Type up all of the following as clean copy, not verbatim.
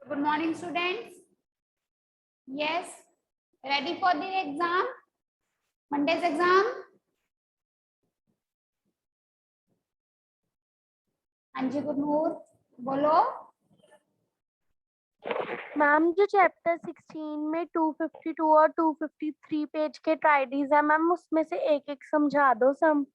Good morning, students. Yes, ready for the exam? Monday's exam? हाँ जी, गुरनूर बोलो। Ma'am जो chapter 16 में 252 और 253 पेज के ट्राइडीज है मैम, उसमें से एक एक समझा दो सम।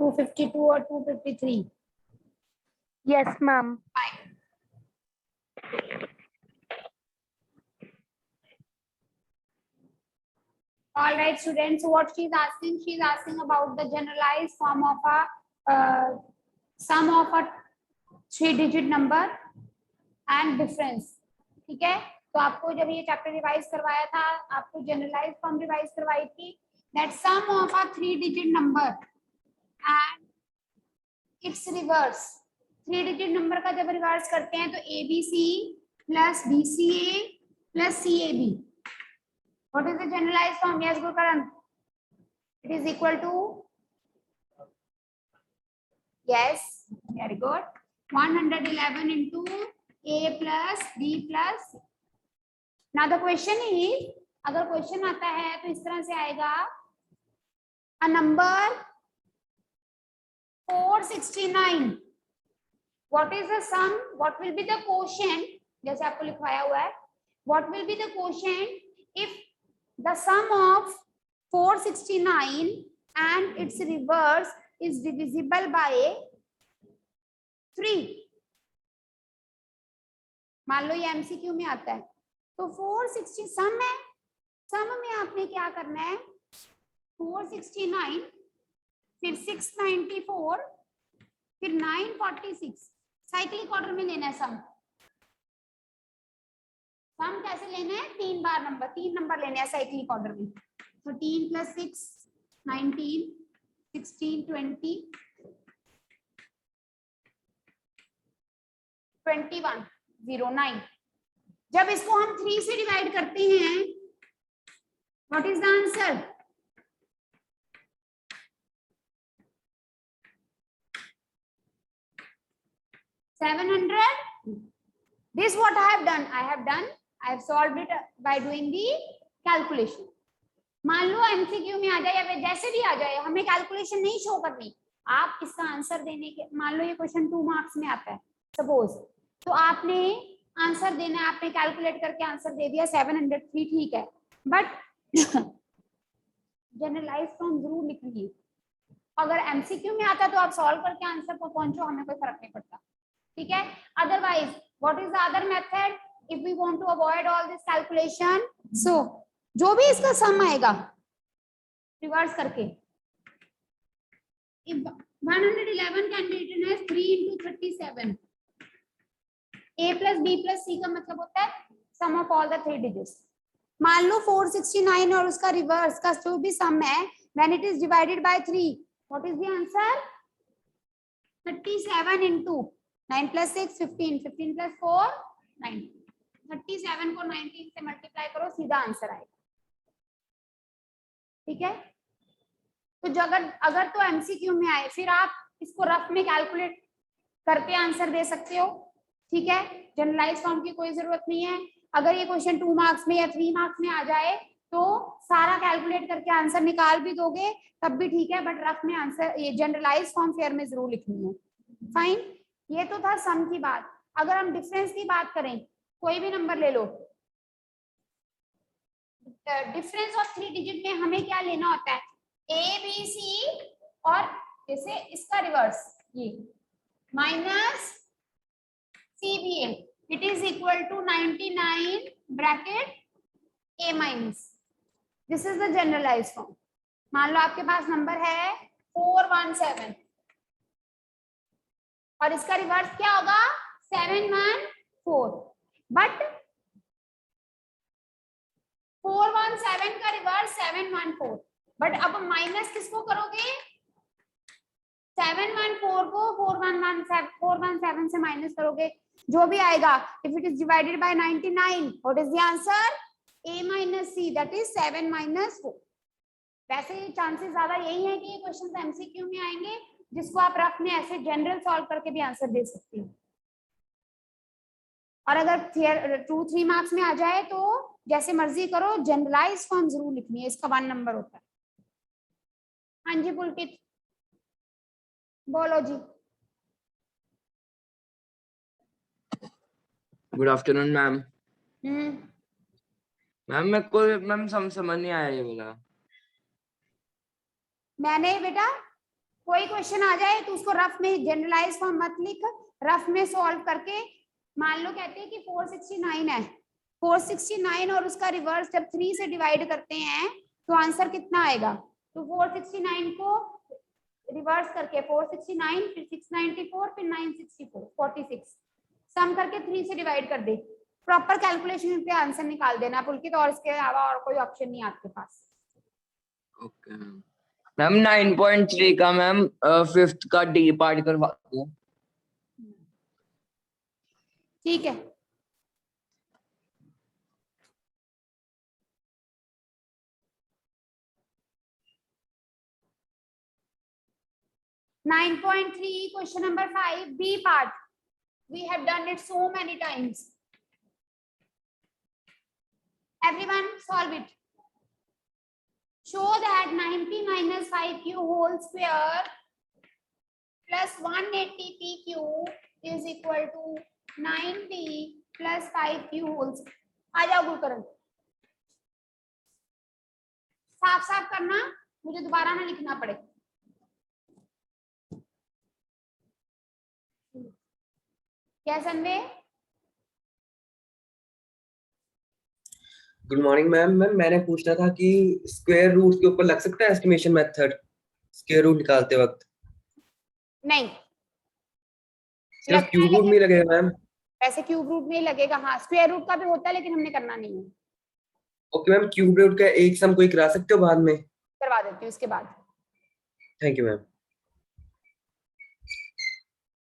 टू 252 और 253। Yes ma'am. All right, students. So what she's asking? She's asking about the generalized form of a sum of a 3-digit number and difference. ठीक है, तो आपको जब ये चैप्टर रिवाइज करवाया था, आपको जनरलाइज फॉर्म रिवाइज करवाई थी, that sum of a 3-digit number and its reverse. 3-digit number का जब रिवर्स करते हैं तो ABC plus BCA plus CAB. What is the generalized form? Yes, Gurkaran. It is equal to, yes, very good, 111 into A plus B plus. Now the question is, अगर question आता है तो इस तरह से आएगा, a number 469, what is the sum, what will be the quotient, जैसे आपको लिखवाया हुआ है, what will be the quotient if the sum of 469 and its reverse is divisible by 3. मान लो ये MCQ में आता है, तो 460 सम है, सम में आपने क्या करना है, 469 फिर 694 फिर 946 साइक्लिक ऑर्डर में लेना है सम। सम कैसे लेना है, 3 बार नंबर, 3 नंबर लेने हैं साइक्लिक ऑर्डर में। 13 plus 6 19 16 20 21 09। जब इसको हम 3 से डिवाइड करते हैं, what is the answer, this what I have solved it by doing the calculation. मान लो MCQ में आ जाए या जैसे भी आ जाए, हमें कैलकुलेशन नहीं शो करनी, आप इसका आंसर देने के, मान लो ये क्वेश्चन 2 मार्क्स में आता है सपोज, तो आपने आंसर देना है, आपने कैलकुलेट करके आंसर दे दिया 703, ठीक है, बट जनरलाइज फॉर्म जरूर लिखनी है। अगर MCQ में आता है तो आप सॉल्व करके आंसर पर पहुंचो, हमें कोई फर्क नहीं पड़ता, ठीक है। Otherwise what is the other method if we want to avoid all this calculation, so जो भी इसका सम आएगा रिवर्स करके, if 111 can be written as 3 into 37, A plus B plus C का मतलब होता है sum of all the 3 digits। मान लो 469 और उसका रिवर्स का जो भी सम है, when it is divided by 3, what is the answer, 37 into 9 plus 6 15, 15 plus 4 9, 37 को 19 से मल्टीप्लाई करो, सीधा आंसर आएगा, ठीक है। तो अगर तो MCQ में आए, फिर आप इसको रफ में कैलकुलेट करके आंसर दे सकते हो, ठीक है, जनरलाइज फॉर्म की कोई जरूरत नहीं है। अगर ये क्वेश्चन 2 मार्क्स में या 3 मार्क्स में आ जाए तो सारा कैलकुलेट करके आंसर निकाल भी दोगे तब भी ठीक है, बट रफ में आंसर ये जनरलाइज फॉर्म फेयर में जरूर लिखनी है। फाइन, ये तो था सम की बात। अगर हम डिफरेंस की बात करें, कोई भी नंबर ले लो, डिफरेंस ऑफ 3 डिजिट में हमें क्या लेना होता है, ABC और जैसे इसका रिवर्स ये minus CBA, it is equal to 99 bracket A minus, this is the generalise form. मान लो आपके पास नंबर है 417 और इसका रिवर्स क्या होगा 714, बट 417 का रिवर्स 714, बट अब माइनस किसको करोगे, 714 को 417 से माइनस करोगे, जो भी आएगा, if it is divided by 99, what is the answer a minus c that is 7 minus 4. वैसे चांसेस ज्यादा यही है कि ये क्वेश्चंस एमसीक्यू में आएंगे, जिसको आप रफ में ऐसे जनरल सॉल्व करके भी आंसर दे सकते हो। और अगर 2-3 मार्क्स में आ जाए तो जैसे मर्जी करो, जनरलाइज फॉर्म जरूर लिखनी है, इसका 1 नंबर होता है। हाँ जी पुलकित बोलो जी। Good afternoon ma'am. Hmm, ma'am समझ नहीं आया ये वाला। मैंने बेटा कोई क्वेश्चन आ जाए तो उसको रफ में जनरलाइज फॉर्म मत लिख, रफ में सॉल्व करके, मान लो कहते हैं कि 469 है, 469 और उसका रिवर्स जब 3 से डिवाइड करते हैं तो आंसर कितना आएगा, तो 469 को रिवर्स करके 469 फिर 694 फिर 964 46 सम करके 3 से डिवाइड कर दे, प्रॉपर कैलकुलेशन पे आंसर निकाल देना पुलकित, और इसके अलावा और कोई ऑप्शन नहीं आपके पास। ओके मैम 9.3 का मैम 5th का डी पार्ट करवा दो। ठीक है, question number 5 B part. We have done it so many times. Everyone solve it. Show that 90 minus 5q whole square plus 180pq is equal to 90 plus 5q whole square. आ जाओ गुरुकरण, साफ साफ करना, मुझे दोबारा ना लिखना पड़े। क्या संदेह? Good morning ma'am. मैंने पूछना था कि स्क्वायर रूट के ऊपर लग सकता है एस्टिमेशन मेथड स्क्वायर रूट निकालते वक्त? नहीं, सिर्फ क्यूब रूट में लगेगा मैम? वैसे क्यूब रूट में ही लगेगा, हाँ स्क्वायर रूट का भी होता है लेकिन हमने करना नहीं है। ओके मैम, क्यूब रूट का एक सम कोई करा सकते हो बाद में? करवा देती हूँ इसके बाद। Thank you ma'am.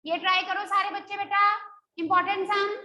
ये ट्राई करो सारे बच्चे बेटा, इंपॉर्टेंट सम।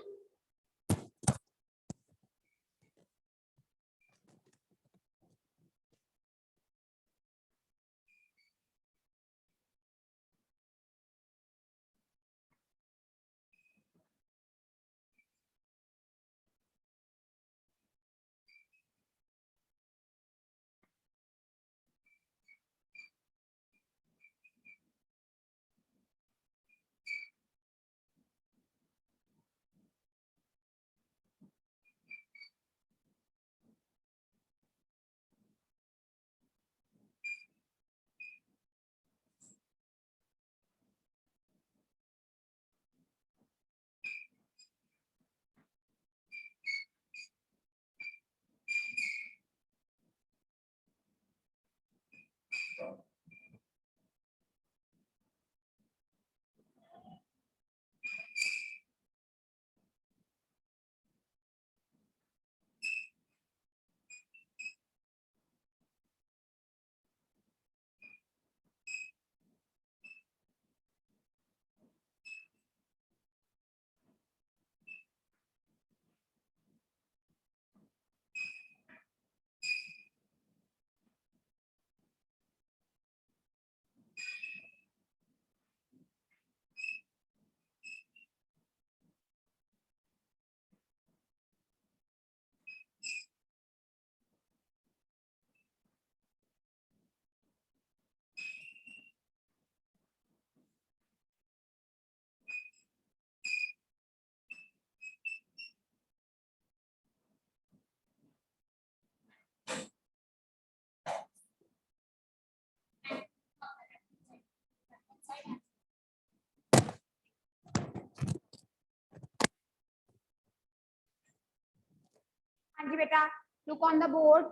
हाँ जी बेटा, look on the board.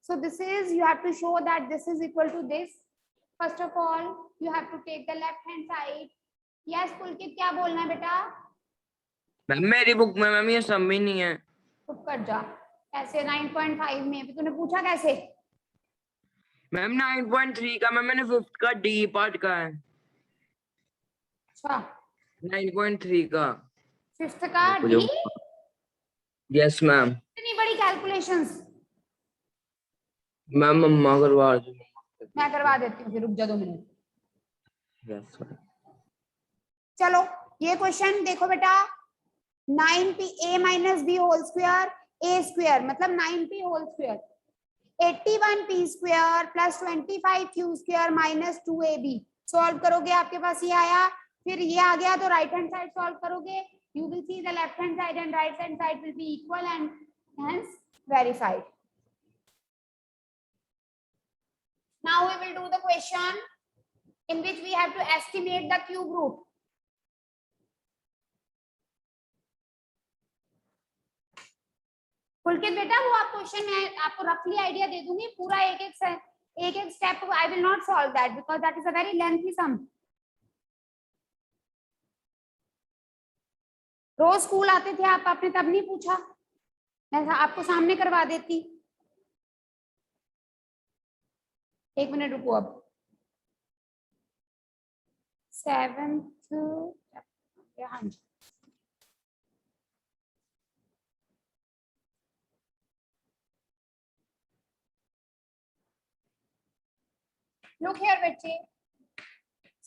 So this is, you have to show that this is equal to this. First of all, you have to take the left hand side. Yes, पुलकित क्या बोलना है बेटा? मैम मेरी book में ma'am ये सम ही नहीं है। चुप कर जा, ऐसे 9.5 में तूने पूछा कैसे? मैम 9.3 का मैम मैंने 5th का डी पार्ट का है। अच्छा 9.3 का 5th का डी? Yes ma'am. इतनी बड़ी कैलकुलेशंस मैम मम्मा करवा दो। मैं करवा देती हूँ, फिर रुक जा 2 मिनट। Yes sir. चलो ये क्वेश्चन देखो बेटा, 9p a minus B whole square a square मतलब 9p whole square 81p square plus 25q square minus 2ab। Solve करोगे आपके पास ये आया, फिर ये आ गया तो राइट हैंड साइड सॉल्व करोगे, you will see the left hand side and right hand side will be equal and hence verified. Now we will do the question in which we have to estimate the cube root. पुलकित बेटा वो आप question में आपको रफली idea दे दूंगी, पूरा एक एक step I will not solve that because that is a very lengthy sum. रोज स्कूल आते थे आप, आपने तब नहीं पूछा, मैं आपको सामने करवा देती। 1 मिनट रुको अब। 7th हाँ जी, लुक हियर बच्चे,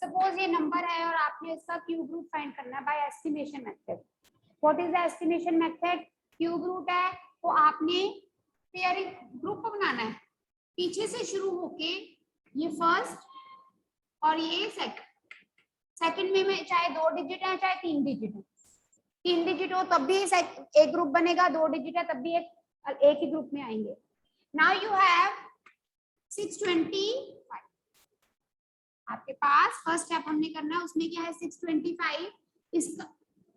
सपोज ये नंबर है और आपने इसका क्यूब रूट फाइंड करना है by estimation method. What is the estimation method? Cube root है तो आपने पेयरिंग ग्रुप बनाना है, पीछे से शुरू होके ये फर्स्ट और ये सेकंड में चाहे 2 डिजिट है चाहे 3 डिजिट है, 3 डिजिट हो तब भी एक ग्रुप बनेगा, 2 डिजिट है तब भी एक ही ग्रुप में आएंगे। नाउ यू हैव 625, आपके पास फर्स्ट स्टेप हमने करना है, उसमें क्या है 625। इसका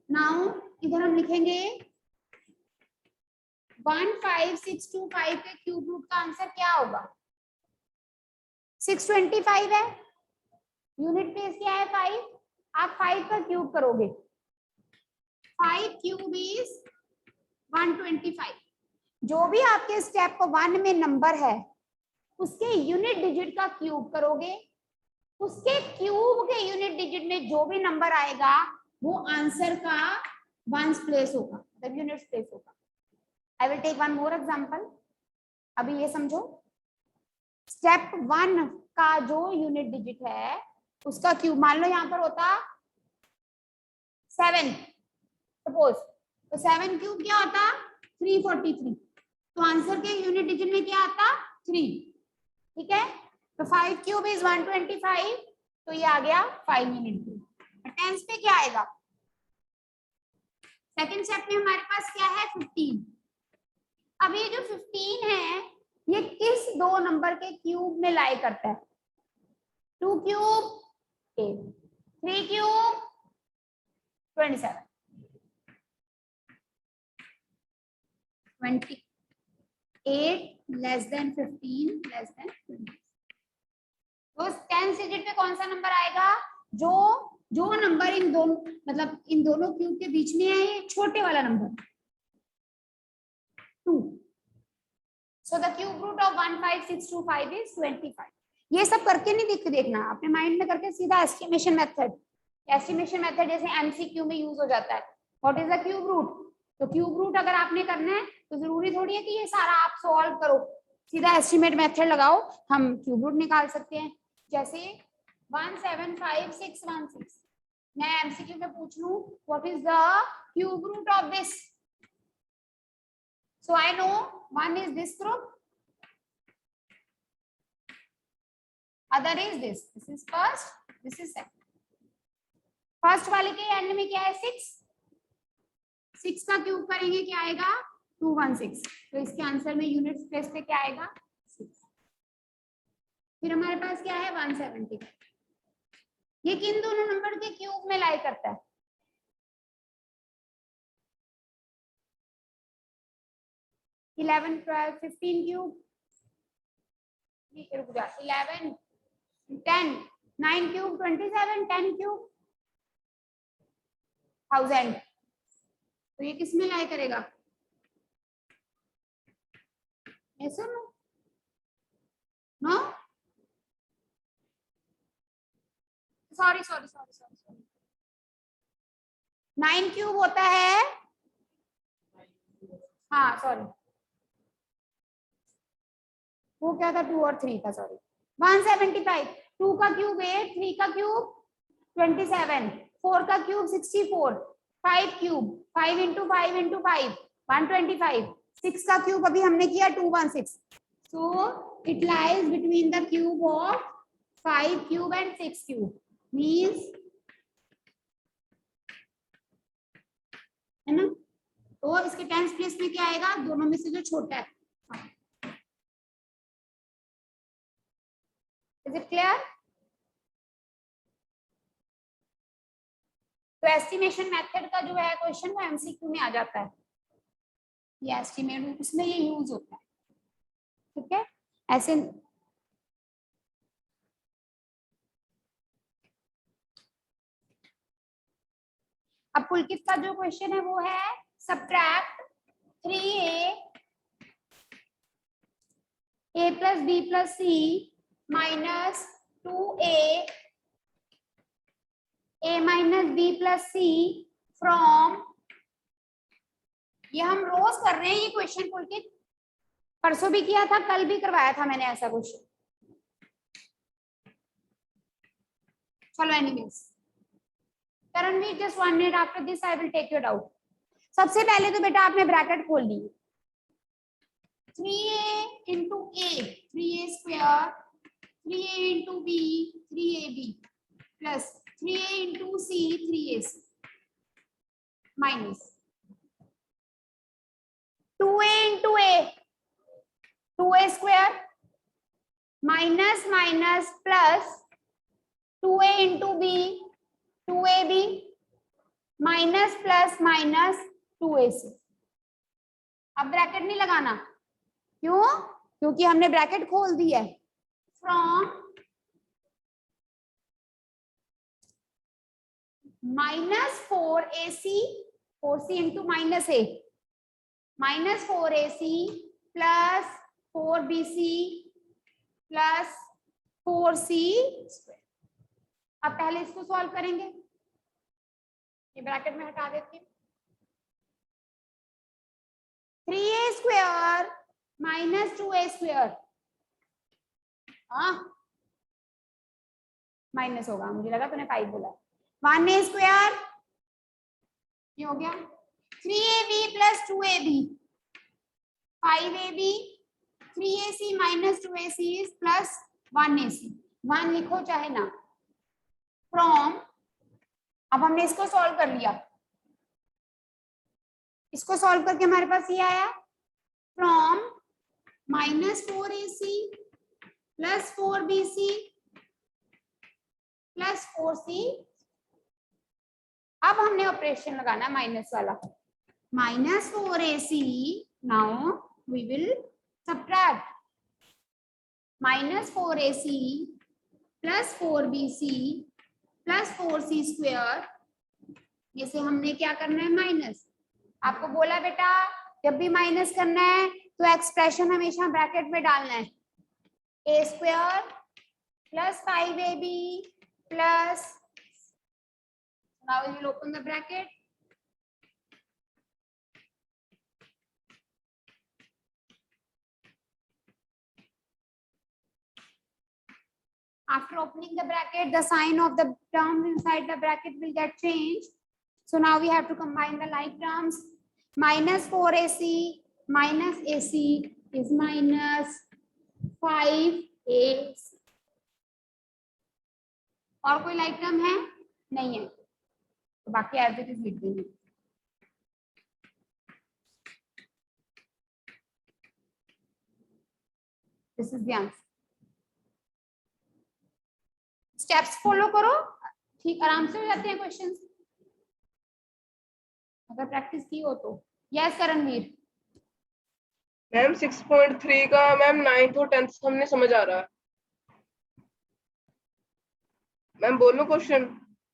नाउ इधर हम लिखेंगे 15625 के क्यूब रूट का आंसर क्या होगा? 625 है, यूनिट प्लेस क्या है 5, आप 5 का क्यूब करोगे, 5 क्यूब इज 125। जो भी आपके स्टेप 1 में नंबर है उसके यूनिट डिजिट का क्यूब करोगे, उसके क्यूब के यूनिट डिजिट में जो भी नंबर आएगा वो आंसर का वंस प्लेस होगा, मतलब यूनिट प्लेस होगा। I will take one more example, अभी ये समझो। स्टेप 1 का जो यूनिट डिजिट है उसका क्यूब, मान लो यहाँ पर होता 7 सपोज, तो 7 क्यूब क्या होता 343, तो आंसर के यूनिट डिजिट में क्या आता 3, ठीक है। तो 5 क्यूब इज 125, तो ये आ गया 5 यूनिट क्यूब। टेंस पे क्या आएगा? सेकंड स्टेप में हमारे पास क्या है 15। अब ये जो 15 है ये किस 2 नंबर के क्यूब में लाई करता है? 2 cube 8, 3 cube 27, 28 less than 15 less than 20। तो 10 डिजिट पे कौन सा नंबर आएगा? जो नंबर इन दोनों मतलब इन दोनों क्यूब के बीच में है, ये छोटे वाला number 2। So the cube root of 15625 is 25। ये सब करके नहीं देखना, अपने माइंड में करके सीधा एस्टिमेशन मेथड। एस्टिमेशन मेथड जैसे एमसीक्यू में यूज हो जाता है। What is the cube root? तो क्यूब रूट अगर आपने करना है तो जरूरी थोड़ी है कि ये सारा आप सॉल्व करो, सीधा एस्टिमेट मेथड लगाओ, हम क्यूब रूट निकाल सकते हैं। जैसे 175616, मैं एमसीक्यू में पूछ लूं what is the cube root of this, so I know one is this group, other is this is first, this is second। First वाले के एंड में क्या है 6 का क्यूब करेंगे क्या आएगा 216, तो इसके आंसर में यूनिट प्लेस पे क्या आएगा 6। फिर हमारे पास क्या है 170, ये किन दोनों नंबर के क्यूब में लाई करता है? 11 12 15 क्यूब, 11 10 9 क्यूब 27, 10 क्यूब 1000, तो ये किस में लाई करेगा? yes or no? No? Sorry 9 cube होता है, हाँ सॉरी वो क्या था 2 और 3 था, सॉरी 175। 2 का क्यूब 8, 3 का क्यूब 27, 4 का क्यूब 64, 5 क्यूब 5 इंटू 5 इंटू 5 125, 6 का क्यूब अभी हमने किया 216। So it lies between the cube of 5 cube and 6 cube, means, है ना। तो इसके टेंस प्लेस में क्या आएगा, दोनों में से जो छोटा है। Is it clear? तो एस्टिमेशन मेथड का जो है क्वेश्चन वो एमसीक्यू में आ जाता है, ये एस्टिमेट उसमें ये यूज होता है, ठीक है। ऐसे अब पुलकित का जो क्वेश्चन है वो है subtract 3a plus b plus c minus 2a minus b plus c from, ये हम रोज कर रहे हैं ये क्वेश्चन पुलकित, परसों भी किया था, कल भी करवाया था मैंने ऐसा क्वेश्चन। चलो anyways, Karanveer, just 1 minute, after this I will take your doubt. सबसे पहले तो बेटा आपने ब्रैकेट खोल ली, 3a into a 3a square, 3a into b 3ab plus 3a into c 3ac minus 2a into a 2a square minus minus plus 2a into b 2ab minus plus minus 2ac। अब bracket नहीं लगाना, क्यों? क्योंकि हमने bracket खोल दी है। From minus 4ac 4c into minus a minus 4ac plus 4bc plus 4c square. अब पहले इसको सॉल्व करेंगे, ये ब्रैकेट में हटा देती हूँ। 3a square minus 2a square, हाँ माइनस होगा, मुझे लगा तूने 5 बोला। 1a स्क्वायर, ये हो गया 3ab plus 2ab 5ab 3ac minus 2ac plus 1ac, 1 लिखो चाहे ना। फ्रॉम, अब हमने इसको सॉल्व कर लिया, इसको सॉल्व करके हमारे पास ये आया from minus 4ac plus 4bc plus 4c। अब हमने ऑपरेशन लगाना माइनस वाला, minus 4ac, now we will subtract minus 4ac plus 4bc plus 4c square, ये से हमने क्या करना है माइनस। आपको बोला बेटा जब भी माइनस करना है तो एक्सप्रेशन हमेशा ब्रैकेट में डालना है, a square plus 5ab plus, now we will open the bracket, after opening the bracket the sign of the terms inside the bracket will get changed. So now we have to combine the like terms. Minus 4ac minus ac is minus 5ac. और कोई like term है? नहीं है, तो बाकी as it is लिख देंगे। This is the answer. Steps follow करो, ठीक आराम से हो जाते हैं क्वेश्चंस, अगर प्रैक्टिस की हो तो। यस करणवीर। मैम 6.3 का मैम 9th और 10th हमने समझ आ रहा है। मैम बोलो क्वेश्चन।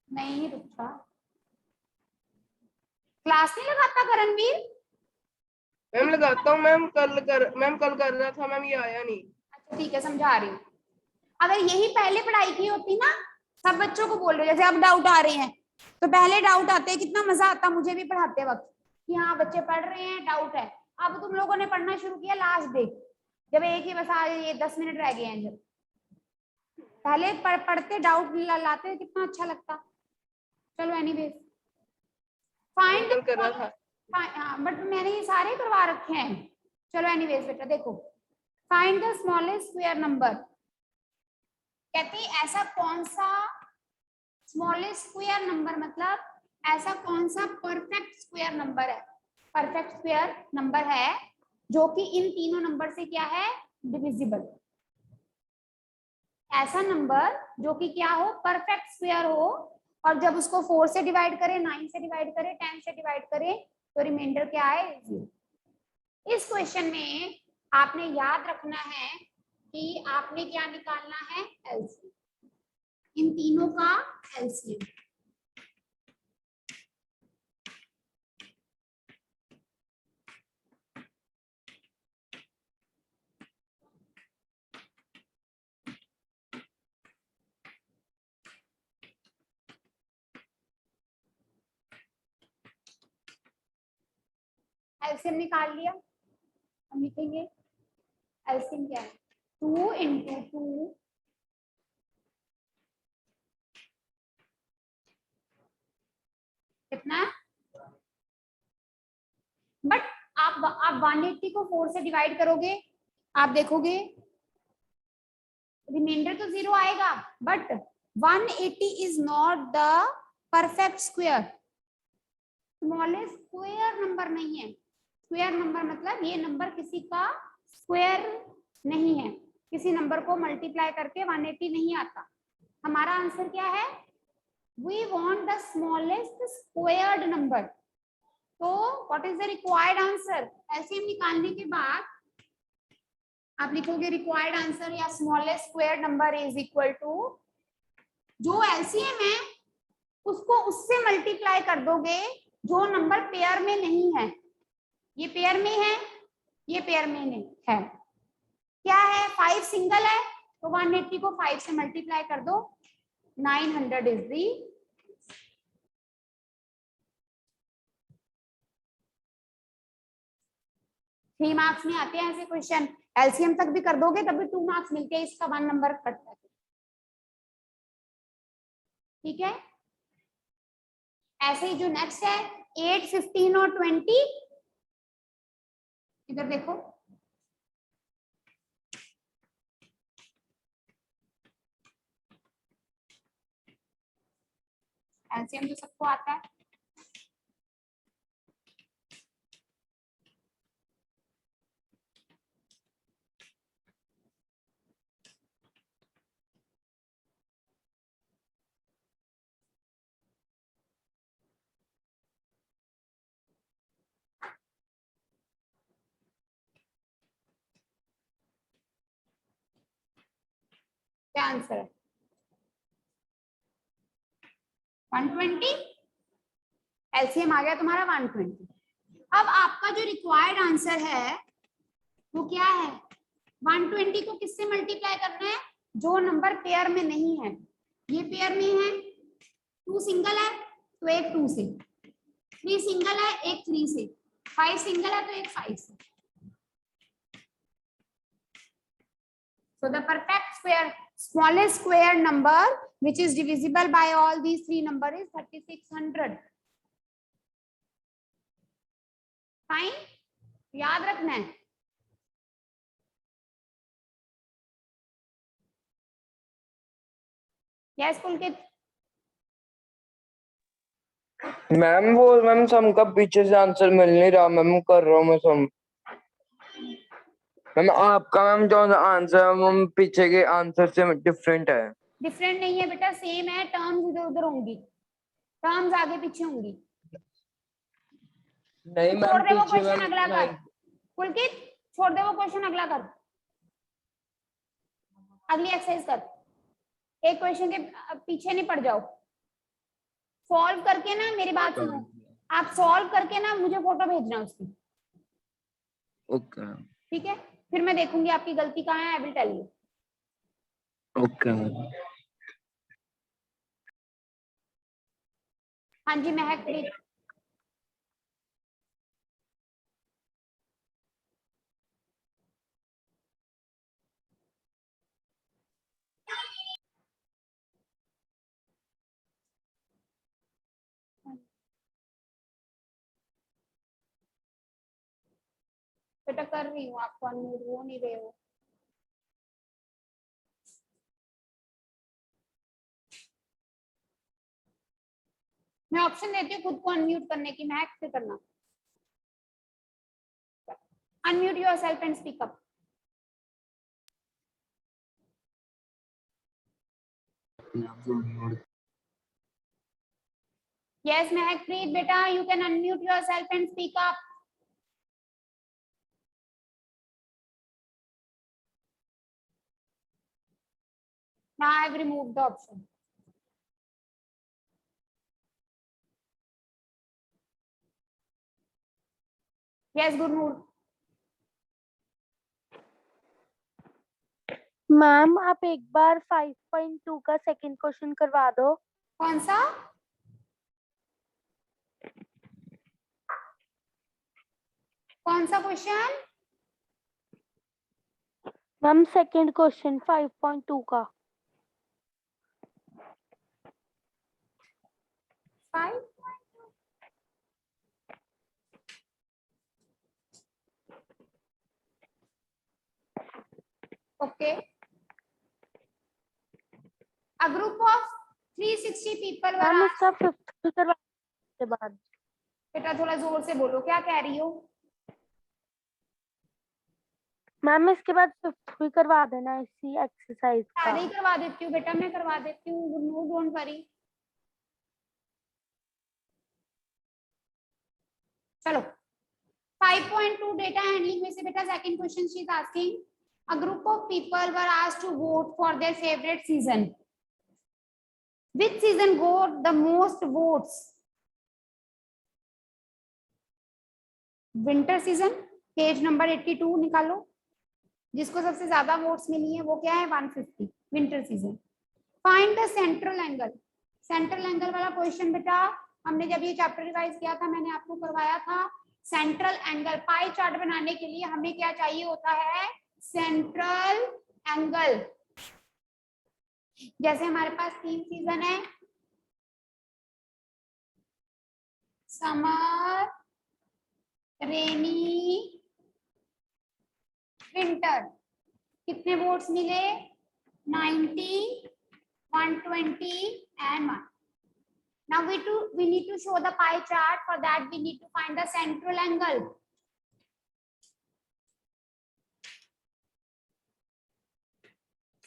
नहीं रुका, क्लास नहीं लगाता करणवीर? मैम लगाता हूँ मैम, कल कर रहा था मैम, ये आया नहीं। अच्छा ठीक है, समझा रही हूँ। अगर यही पहले पढ़ाई की होती ना, सब बच्चों को बोल रहे जैसे अब डाउट आ रहे हैं, तो पहले डाउट आते हैं, कितना मजा आता मुझे भी पढ़ाते वक्त कि हाँ बच्चे पढ़ रहे हैं, डाउट है। अब तुम लोगों ने पढ़ना शुरू किया लास्ट डे, जब एक ही बस ये 10 मिनट रह गए हैं, जब पहले पढ़ते डाउट लाते कितना अच्छा लगता। चलो एनीवेज, फाइंड कल कर रहा था। बट मैंने ये सारे करवा रखे हैं। चलो एनीवेज बेटा देखो, find the smallest square number. कहते हैं ऐसा कौन सा स्मॉलेस्ट स्क्वायर नंबर, मतलब ऐसा कौन सा परफेक्ट स्क्वायर नंबर है, परफेक्ट स्क्वायर नंबर है जो कि इन तीनों नंबर से क्या है, डिविजिबल। ऐसा नंबर जो कि क्या हो, परफेक्ट स्क्वायर हो, और जब उसको 4 से डिवाइड करें, 9 से डिवाइड करें, 10 से डिवाइड करें, तो रिमाइंडर क्या है, 0। इस क्वेश्चन में आपने याद रखना है कि आपने क्या निकालना है, एलसीएम, इन तीनों का एलसीएम। एलसीएम निकाल लिया, हम लिखेंगे एलसीएम क्या है, 2 इंटू 2 कितना, बट आप 180 को 4 से डिवाइड करोगे, आप देखोगे रिमाइंडर तो 0 आएगा, but 180 is not the perfect square, smallest square number नहीं है। स्क्वायर नंबर मतलब ये नंबर किसी का स्क्वायर नहीं है, किसी नंबर को मल्टीप्लाई करके 180 नहीं आता। हमारा आंसर क्या है, we want the smallest squared number. तो what is the required answer, LCM निकालने के बाद आप लिखोगे रिक्वायर्ड आंसर या smallest squared number is equal to, जो एलसीएम है उसको उससे मल्टीप्लाई कर दोगे जो नंबर पेयर में नहीं है। ये पेयर में है, ये पेयर में नहीं है, क्या है, 5 सिंगल है, तो 180 को 5 से मल्टीप्लाई कर दो, 900 इज दी। थ्री मार्क्स में आते हैं ऐसे क्वेश्चन, एलसीएम तक भी कर दोगे तब भी 2 मार्क्स मिलते हैं, इसका 1 नंबर कटता है। ठीक है, ऐसे ही जो नेक्स्ट है 8, 15 और 20, इधर देखो, एलसीएम तो सबको आता है। क्या आंसर है, 120, एलसीएम आ गया तुम्हारा 120। अब आपका जो रिक्वायर्ड आंसर है वो क्या है, 120 को किससे मल्टीप्लाई करना है, जो नंबर पेयर में नहीं है। ये पेयर में है, 2 सिंगल है तो एक 2 से, 3 सिंगल है एक 3 से, 5 सिंगल है तो एक 5 से। So the perfect square, smallest square number which is divisible by all these three number is 3600. Fine, याद रखना है। Yes, पुलकित। मैम सम का पीछे से आंसर मिल नहीं रहा, मैम कर रहा हूँ मैं सम। मैम आपका मैम जो आंसर है मैम पीछे के आंसर से डिफरेंट है। डिफरेंट नहीं है बेटा, सेम है, टर्म्स इधर उधर होंगी, टर्म्स आगे पीछे होंगी। नहीं छोड़ मैम दे वो पीछे क्वेश्चन, अगला कर। मैम पुलकित छोड़ दे वो क्वेश्चन, अगला कर, अगली एक्सरसाइज कर। एक क्वेश्चन के पीछे नहीं पड़ जाओ, सॉल्व करके ना, मेरी बात सुनो, आप सॉल्व करके ना मुझे फोटो भेजना उसकी। ओके ठीक है, फिर मैं देखूंगी आपकी गलती कहाँ है, I will tell you. Okay. हाँ जी महक प्लीज। बेटा कर रही हूँ, आपको अनम्यूट हो नहीं रहे हो। मैं ऑप्शन देती हूँ खुद को अनम्यूट करने की, महक से करना। Unmute yourself and speak up. Yes, Mehakpreet, beta, you can unmute yourself and speak up. Now I have removed the option. Yes, Gurnoor. Ma'am आप एक बार 5.2 का सेकंड क्वेश्चन करवा दो। कौन सा? कौन सा क्वेश्चन? मैम सेकंड क्वेश्चन 5.2 का। 5. Okay. A group of 360 people were ma'am asked. इसका फिफ्थ करवा के बाद। बेटा थोड़ा जोर से बोलो, क्या कह रही हो? मैम इसके बाद फिफ्थ भी करवा देना इसी एक्सरसाइज का। सारी ही करवा देती हूँ बेटा, मैं करवा देती हूँ, गुरनूर डोंट वरी। चलो 5.2 डेटा हैंडलिंग में से बेटा second question she is asking, a group of people were asked to vote for their favorite season. Which season got the most votes? Winter season. Page number 82 निकालो, जिसको सबसे ज्यादा votes मिली है वो क्या है? 150, winter season. Find the central angle. Central angle वाला question बेटा हमने जब ये चैप्टर रिवाइज किया था, मैंने आपको करवाया था। सेंट्रल एंगल पाई चार्ट बनाने के लिए हमें क्या चाहिए होता है? Central angle. जैसे हमारे पास 3 सीजन है, समर, रेनी, विंटर। कितने वोट्स मिले? 90, 120 and 1. Now we need to show the pie chart. For that we need to find the central angle.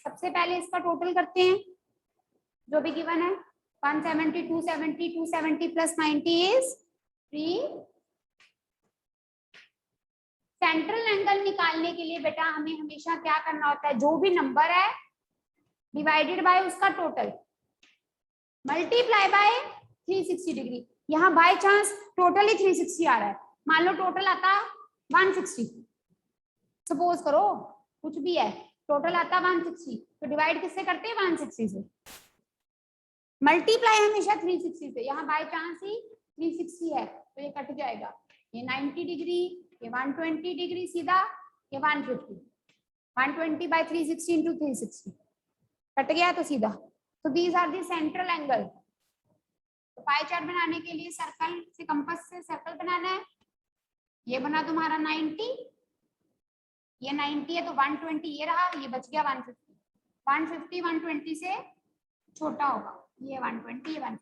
सबसे पहले इसका टोटल करते हैं, जो भी गिवन है। 170, 270, 270 plus 90 is 3. सेंट्रल एंगल निकालने के लिए बेटा हमें हमेशा क्या करना होता है? जो भी नंबर है डिवाइडेड बाय उसका टोटल, मल्टीप्लाई बाय 360 डिग्री। यहाँ बाय चांस टोटल ही 360 आ रहा है, मान लो टोटल आता 160, सपोज करो कुछ भी है, टोटल आता 160, तो डिवाइड किससे करते हैं? 160 से। मल्टीप्लाई हमेशा 360 से, यहाँ बाय चांस ही 360 है तो ये कट जाएगा, ये 90 डिग्री, ये 120 डिग्री सीधा, ये 150, 120 बाय 360 इंटू 360 कट गया तो सीधा। तो these are the central angle. तो पाई चार्ट बनाने के लिए सर्कल से, कंपास से सर्कल बनाना है। ये बना तुम्हारा 90, ये 90 है तो 120 ये रहा, ये बच गया 150, 150 120 से छोटा होगा, ये 120 ये 150।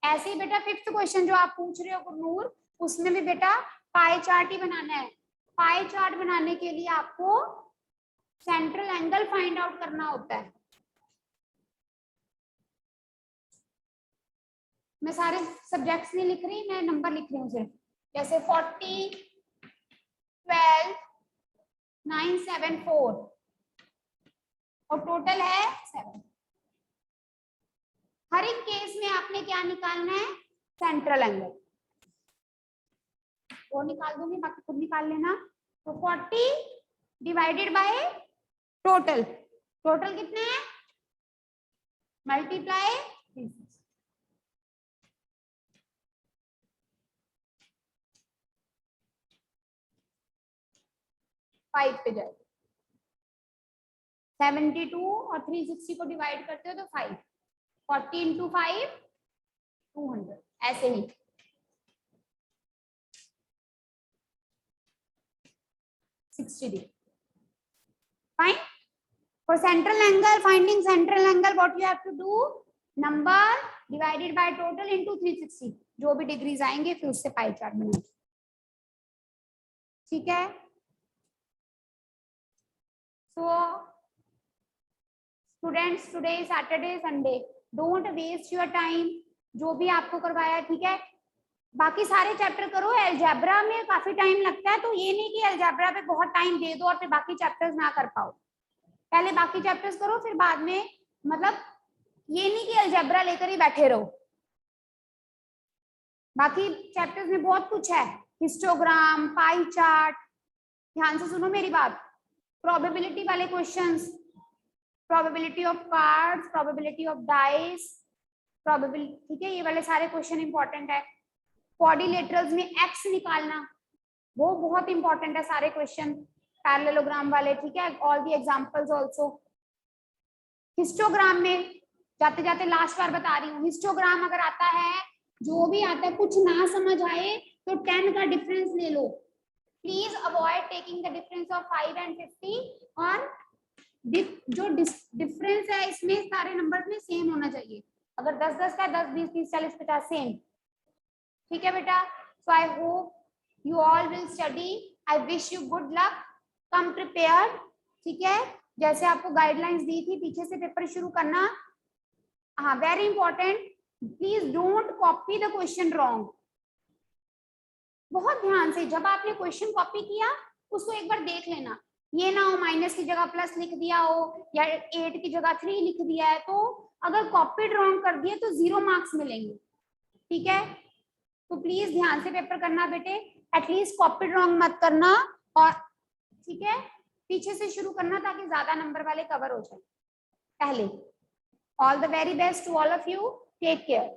ऐसे ही बेटा फिफ्थ क्वेश्चन जो आप पूछ रहे हो गुरनूर, उसमें भी बेटा पाई चार्ट ही बनाना है। पाई चार्ट बनाने के लिए आपको सेंट्रल एंगल फाइंड आउट करना होता है। मैं सारे सब्जेक्ट्स नहीं लिख रही, मैं नंबर लिख रही हूँ सिर्फ। जैसे 40, 12, 9, 7, 4 और टोटल है 7। हर एक केस में आपने क्या निकालना है? Central angle. वो निकाल दूंगी, बाकी खुद निकाल लेना। तो 40 डिवाइडेड बाय टोटल, टोटल कितने हैं? मल्टीप्लाई 5 पे जाए, 72 और 360 को डिवाइड करते हो तो 5, 40 इंटू 5 200 ऐसे ही। Fine. For central angle, finding central angle, what you have to do? Number divided by total into 360. जो भी डिग्रीज आएंगे फिर उससे पाई चार्ट बनाएंगे, ठीक है। So students, today is Saturday, Sunday. Don't waste your time. जो भी आपको करवाया, ठीक है। बाकी सारे चैप्टर करो। अलजेब्रा में काफी टाइम लगता है, तो ये नहीं कि अलजेब्रा पे बहुत टाइम दे दो और फिर बाकी चैप्टर्स ना कर पाओ। पहले बाकी चैप्टर्स करो, फिर बाद में, मतलब ये नहीं कि अलजेब्रा लेकर ही बैठे रहो। बाकी चैप्टर्स में बहुत कुछ है, हिस्टोग्राम, पाई चार्ट। ध्यान से सुनो मेरी बात। प्रोबेबिलिटी वाले questions, probability of cards, probability of dice, probability, ठीक है, ये वाले सारे क्वेश्चन इंपॉर्टेंट है। क्वाड्रिलेटरल्स में एक्स निकालना, वो बहुत इंपॉर्टेंट है सारे क्वेश्चन, पैरेललोग्राम वाले, ठीक है। All the examples also. Histogram में जाते जाते लास्ट बार बता रही हूँ, हिस्टोग्राम अगर आता है, जो भी आता है, कुछ ना समझ आए तो 10 का डिफरेंस ले लो। Please avoid taking the difference of 5 and 50 और जो डिफरेंस है इसमें सारे नंबर्स में सेम होना चाहिए। अगर 10-10 का 10, 20, 30, 40, 50 सेम, ठीक है बेटा। So I hope you all will study. I wish you good luck, come prepared, ठीक है। जैसे आपको गाइडलाइंस दी थी, पीछे से पेपर शुरू करना। हाँ, very important, please don't copy the question wrong. बहुत ध्यान से, जब आपने क्वेश्चन कॉपी किया उसको एक बार देख लेना। ये ना हो माइनस की जगह प्लस लिख दिया हो या 8 की जगह 3 लिख दिया है, तो अगर कॉपीड रॉन्ग कर दिए तो 0 मार्क्स मिलेंगे, ठीक है। तो प्लीज ध्यान से पेपर करना बेटे, एटलीस्ट कॉपीड रॉन्ग मत करना, और ठीक है, पीछे से शुरू करना ताकि ज्यादा नंबर वाले कवर हो जाए पहले। All the very best to all of you, take care.